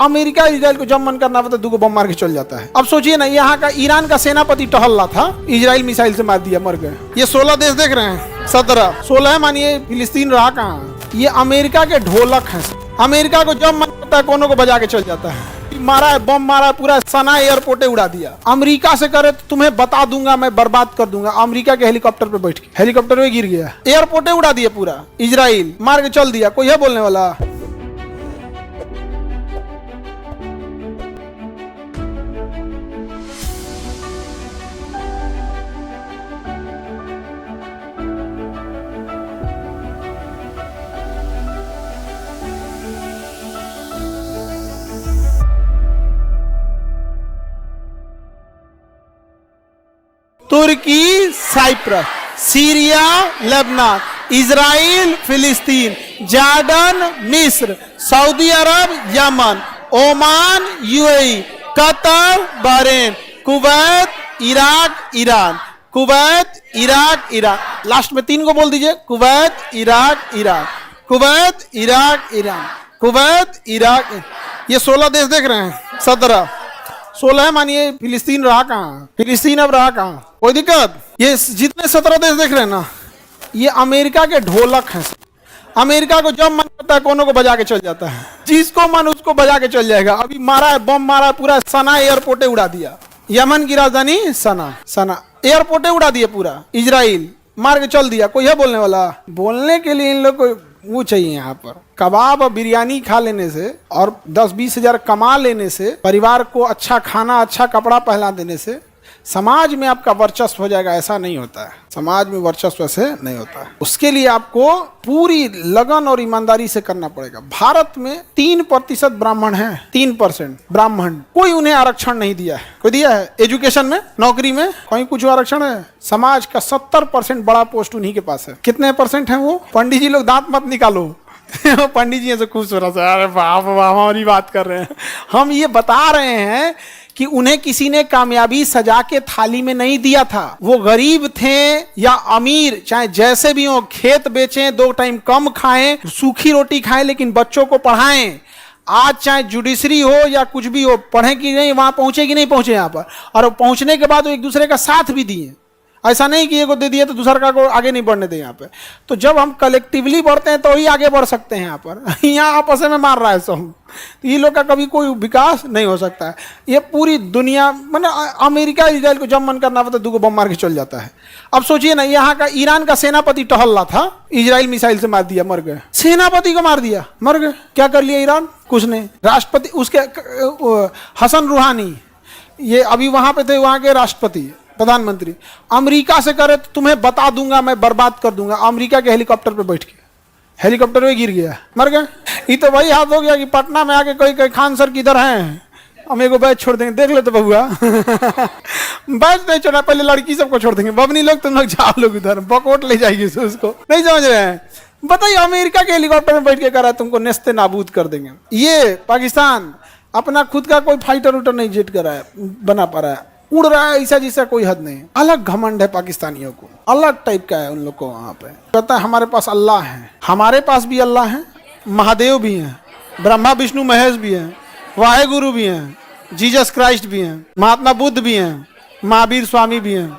America Israel को जब मन करना होता है 2 बम मार के चल जाता है। अब सोचिए ना, यहाँ का ईरान का सेनापति टहल रहा था, इजराइल मिसाइल से मार दिया, मर गए। ये 16 देश देख रहे हैं, 16 मानिए, फिलिस्तीन रहा कहाँ। ये अमेरिका के ढोलक हैं। अमेरिका को जब मन करता है कोनों को बजा के चल जाता है। मारा है, बम मारा है, पूरा सना एयरपोर्टे उड़ा दिया। अमेरिका से करे तो तुम्हें बता दूंगा, मैं बर्बाद कर दूंगा। अमेरिका के हेलीकॉप्टर पे बैठ के, हेलीकॉप्टर में गिर गया, एयरपोर्टे उड़ा दिया, पूरा इजराइल मार के चल दिया। कोई है बोलने वाला? Turkey, Cyprus, Syria, Lebanon, Israel, Palestine, Jordan, मिस्र, Saudi Arab, Yemen, Oman, UAE, Qatar, Bahrain, Kuwait, Iraq, Iran, Kuwait, Iraq, Iran. Last में 3 को बोल दीजिए, Kuwait, Iraq, Iran, Kuwait, Iraq, Iran, Kuwait, Iraq. ये 16 देश देख रहे हैं, 16 मानिए, फिलिस्तीन रहा कहाँ, फिलिस्तीन अब रहा कहाँ। कोई दिक्कत? ये जितने 17 देश देख रहे हैं ना, ये अमेरिका के ढोलक हैं। अमेरिका को जब मन करता है कोनों को बजा के चल जाता है, जिसको मन उसको बजा के चल जाएगा। अभी मारा है, बम मारा है, पूरा सना एयरपोर्टे उड़ा दिया। यमन की राजधानी सना एयरपोर्टे उड़ा दिया, पूरा इजराइल मार के चल दिया। कोई है बोलने वाला? बोलने के लिए इन लोग को वो चाहिए। यहाँ पर कबाब और बिरयानी खा लेने से और 10-20 हजार कमा लेने से, परिवार को अच्छा खाना, अच्छा कपड़ा पहना देने से समाज में आपका वर्चस्व हो जाएगा, ऐसा नहीं होता है। समाज में वर्चस्व ऐसे नहीं होता है। उसके लिए आपको पूरी लगन और ईमानदारी से करना पड़ेगा। भारत में 3% ब्राह्मण हैं, 3% ब्राह्मण। कोई उन्हें आरक्षण नहीं दिया है। कोई दिया है? एजुकेशन में, नौकरी में कहीं कुछ आरक्षण है? समाज का 70% बड़ा पोस्ट उन्हीं के पास है। कितने % है वो? पंडित जी लोग दांत मत निकालो। पंडित जी ऐसे खूबसूरत है, अरे बाप हमारी बात कर रहे हैं। हम ये बता रहे हैं कि उन्हें किसी ने कामयाबी सजा के थाली में नहीं दिया था। वो गरीब थे या अमीर, चाहे जैसे भी हो, खेत बेचें, 2 टाइम कम खाएं, सूखी रोटी खाएं, लेकिन बच्चों को पढ़ाएं। आज चाहे जुडिशरी हो या कुछ भी हो, पढ़े कि नहीं, वहां पहुंचे कि नहीं पहुंचे यहाँ पर, और पहुंचने के बाद वो एक दूसरे का साथ भी दिए। ऐसा नहीं कि एगो दे दिए तो दूसरा को आगे नहीं बढ़ने दे यहाँ पे। तो जब हम कलेक्टिवली बढ़ते हैं तो ही आगे बढ़ सकते हैं। यहाँ पर यहाँ आपस में मार रहा है सब, तो ये लोग का कभी कोई विकास नहीं हो सकता है। ये पूरी दुनिया, मतलब अमेरिका इजराइल को जब मन करना होता है 2 बम मार के चल जाता है। अब सोचिए ना, यहाँ का ईरान का सेनापति टहल रहा था, इजराइल मिसाइल से मार दिया, मर गए। सेनापति को मार दिया, मर गए। क्या कर लिया ईरान? कुछ नहीं। राष्ट्रपति उसके हसन रूहानी, ये अभी वहां पे थे, वहां के राष्ट्रपति, प्रधानमंत्री। अमेरिका से करे तो तुम्हें बता दूंगा, मैं बर्बाद कर दूंगा। अमेरिका के हेलीकॉप्टर पे बैठ के, हेलीकॉप्टर में गिर गया, मर गए। ये तो वही हाथ हो गया कि पटना में आके कोई खान सर किधर हैं, हम एगो बैच छोड़ देंगे, देख ले तो बहुआ। बैच नहीं छोड़ा, पहले लड़की सबको छोड़ देंगे। बबनी लोग, तुम लोग जाओ, लोग उधर बकोट ले जाएगी उसको। नहीं समझ रहे हैं? बताइए, अमेरिका के हेलीकॉप्टर में बैठ के करा, तुमको नेस्ते नाबूद कर देंगे। ये पाकिस्तान अपना खुद का कोई फाइटर उटर नहीं जेट कर रहा है, बना पा रहा है, उड़ रहा है ऐसा जिसका कोई हद नहीं। अलग घमंड है पाकिस्तानियों को, अलग टाइप का है उन लोग को। वहां पे कहता है हमारे पास अल्लाह है। हमारे पास भी अल्लाह है, महादेव भी हैं, ब्रह्मा विष्णु महेश भी हैं, वाहेगुरु भी हैं, जीसस क्राइस्ट भी हैं, महात्मा बुद्ध भी हैं, महावीर स्वामी भी हैं,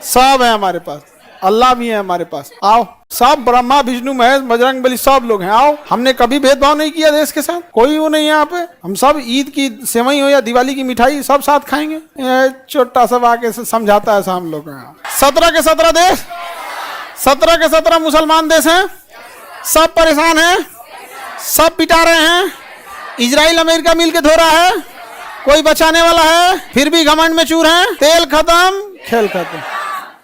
सब है हमारे पास। अल्लाह भी है हमारे पास। आओ, सब ब्रह्मा विष्णु महेश बजरंग बली सब लोग हैं। आओ, हमने कभी भेदभाव नहीं किया देश के साथ, कोई वो नहीं है यहाँ पे। हम सब ईद की सेवई हो या दिवाली की मिठाई सब साथ खाएंगे। छोटा सब आके समझाता है हम लोग। 17 के 17 देश, 17 के 17 मुसलमान देश हैं, सब परेशान हैं, सब पिटा रहे हैं। इजराइल अमेरिका मिल के धो रहा है, कोई बचाने वाला है? फिर भी घमंड में चूर हैं। तेल खत्म, खेल खत्म।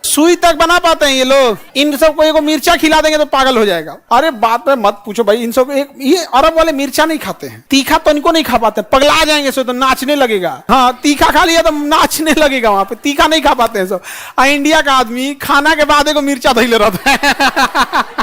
सुई तक बना पाते हैं ये लोग। इन सबको एगो मिर्चा खिला देंगे तो पागल हो जाएगा। अरे बात में मत पूछो भाई, इन सब ये अरब वाले मिर्चा नहीं खाते हैं, तीखा तो इनको नहीं खा पाते, पगला जाएंगे सो तो नाचने लगेगा। हाँ, तीखा खा लिया तो नाचने लगेगा वहां पे, तीखा नहीं खा पाते हैं सब। इंडिया का आदमी खाना के बाद एगो मिर्चा धैले रहता है।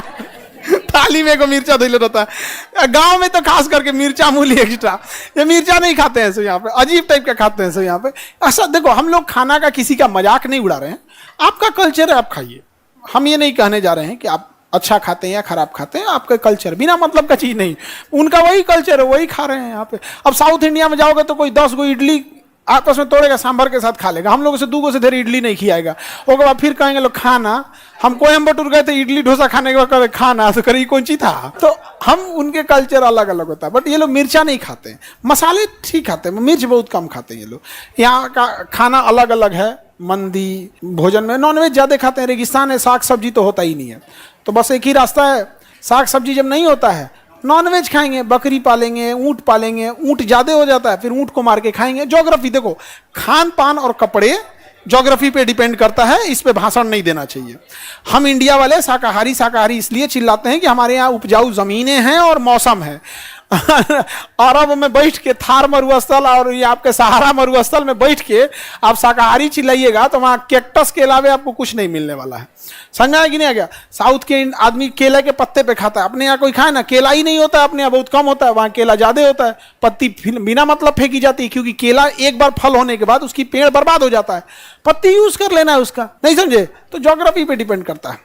थाली में एगो मिर्चा धैले रहता है। गांव में तो खास करके मिर्चा मूली एक्स्ट्रा, ये मिर्चा नहीं खाते हैं सो यहाँ पे, अजीब टाइप का खाते हैं सो यहाँ पे। ऐसा देखो, हम लोग खाना का किसी का मजाक नहीं उड़ा रहे हैं, आपका कल्चर है, आप खाइए। हम ये नहीं कहने जा रहे हैं कि आप अच्छा खाते हैं या खराब खाते हैं, आपका कल्चर बिना मतलब का चीज नहीं, उनका वही कल्चर है, वही खा रहे हैं यहाँ पे। अब साउथ इंडिया में जाओगे तो कोई 10 गो इडली आपस में तोड़ेगा, सांभर के साथ खा लेगा, हम लोगों से 2 गो से देर इडली नहीं खिलाएगा। उसके बाद फिर कहेंगे लोग खाना, हम कोयम्बटूर गए थे इडली डोसा खाने के बाद कहे खाना, तो करी कौन सी था। तो हम उनके कल्चर अलग अलग होता है। बट ये लोग मिर्चा नहीं खाते हैं, मसाले ठीक खाते हैं, मिर्च बहुत कम खाते हैं ये लोग। यहाँ का खाना अलग अलग है, मंदी भोजन में नॉनवेज ज़्यादा खाते हैं, रेगिस्तान है, साग सब्जी तो होता ही नहीं है। तो बस एक ही रास्ता है, साग सब्जी जब नहीं होता है नॉनवेज खाएंगे, बकरी पालेंगे, ऊँट पालेंगे, ऊँट ज़्यादा हो जाता है फिर ऊँट को मार के खाएंगे। ज्योग्राफी देखो, खान पान और कपड़े ज्योग्राफी पे डिपेंड करता है, इस पे भाषण नहीं देना चाहिए। हम इंडिया वाले शाकाहारी शाकाहारी इसलिए चिल्लाते हैं कि हमारे यहाँ उपजाऊ ज़मीनें हैं और मौसम है। अरब में बैठ के थार मरुस्थल और ये आपके सहारा मरुस्थल में बैठ के आप शाकाहारी चिल्लाइएगा तो वहाँ कैक्टस के अलावे आपको कुछ नहीं मिलने वाला है। समझा है कि नहीं आ गया? साउथ के आदमी केले के पत्ते पे खाता है, अपने यहाँ कोई खाए ना, केला ही नहीं होता है, अपने यहाँ बहुत कम होता है, वहाँ केला ज्यादा होता है, पत्ती बिना मतलब फेंकी जाती है, क्योंकि केला एक बार फल होने के बाद उसकी पेड़ बर्बाद हो जाता है, पत्ती यूज कर लेना है उसका। नहीं समझे? तो ज्योग्राफी पे डिपेंड करता है।